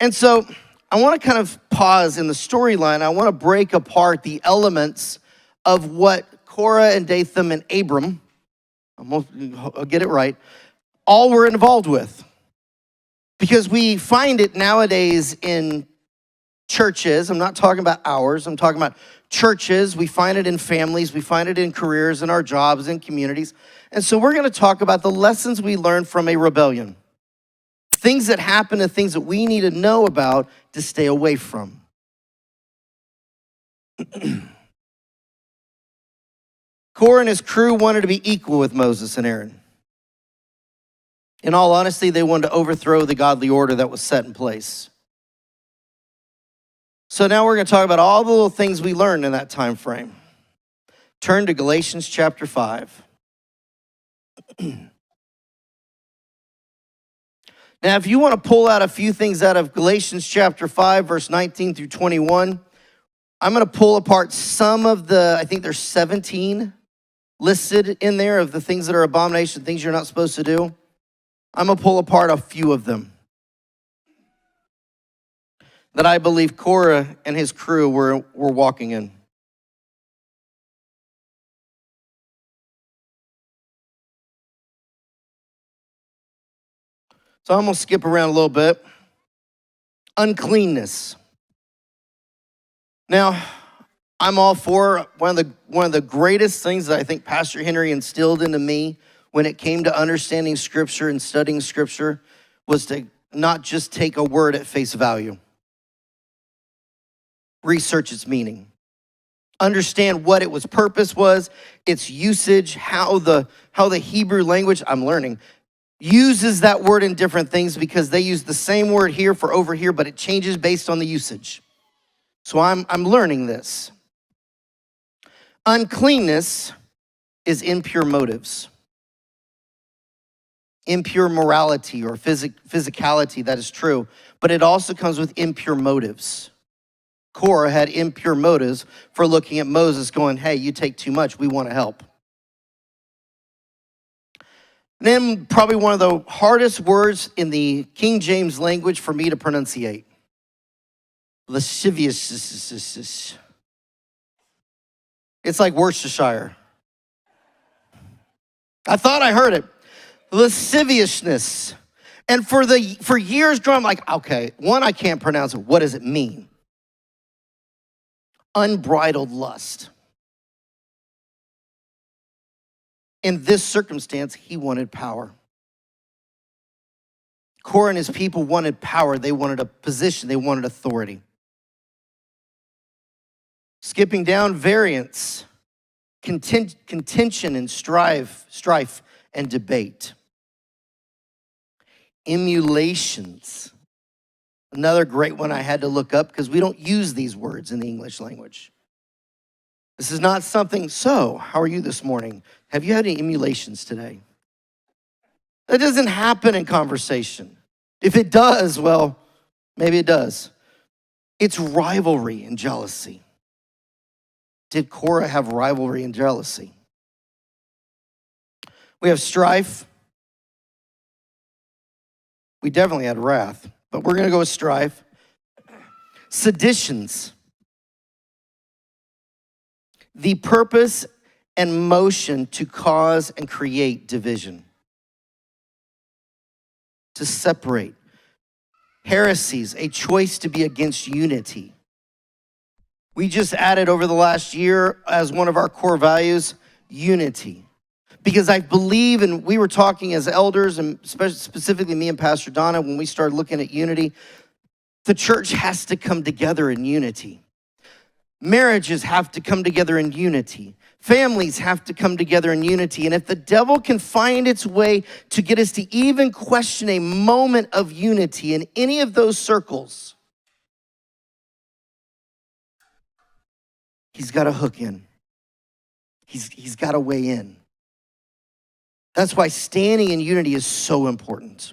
And so I want to kind of pause in the storyline. I want to break apart the elements of what Korah and Dathan and Abram, I'll get it right, all were involved with. Because we find it nowadays in churches. I'm not talking about ours. I'm talking about churches. We find it in families. We find it in careers, in our jobs, in communities. And so we're going to talk about the lessons we learned from a rebellion. Things that happen and things that we need to know about to stay away from. Korah and his crew wanted to be equal with Moses and Aaron. In all honesty, they wanted to overthrow the godly order that was set in place. So now we're going to talk about all the little things we learned in that time frame. Turn to Galatians chapter 5. Now, if you want to pull out a few things out of Galatians chapter 5, verse 19 through 21, I'm going to pull apart some of the, I think there's 17 listed in there of the things that are abomination, things you're not supposed to do. I'm going to pull apart a few of them that I believe Korah and his crew were walking in. So I'm going to skip around a little bit. Uncleanness. Now, I'm all for one of the greatest things that I think Pastor Henry instilled into me when it came to understanding Scripture and studying Scripture was to not just take a word at face value. Research its meaning. Understand what its purpose was, its usage, how the Hebrew language, I'm learning, uses that word in different things because they use the same word here for over here, but it changes based on the usage. So I'm learning this. Uncleanness is impure motives. Impure morality or physicality, that is true, but it also comes with impure motives. Korah had impure motives for looking at Moses going, hey, you take too much, we want to help. Then probably one of the hardest words in the King James language for me to pronunciate. Lasciviousness. It's like Worcestershire. I thought I heard it. Lasciviousness. And for years growing, I'm like, okay, one, I can't pronounce it. What does it mean? Unbridled lust. In this circumstance, he wanted power. Korah and his people wanted power. They wanted a position. They wanted authority. Skipping down, variance, contention and strife and debate. Emulations. Another great one I had to look up because we don't use these words in the English language. This is not something, so, how are you this morning? Have you had any emulations today? That doesn't happen in conversation. If it does, well, maybe it does. It's rivalry and jealousy. Did Korah have rivalry and jealousy? We have strife. We definitely had wrath, but we're going to go with strife. Seditions. The purpose and motion to cause and create division. To separate. Heresies, a choice to be against unity. We just added over the last year as one of our core values, unity. Because I believe, and we were talking as elders, and specifically me and Pastor Donna, when we started looking at unity, the church has to come together in unity. Marriages have to come together in unity. Families have to come together in unity. And if the devil can find its way to get us to even question a moment of unity in any of those circles, he's got a hook in. He's got a way in. That's why standing in unity is so important.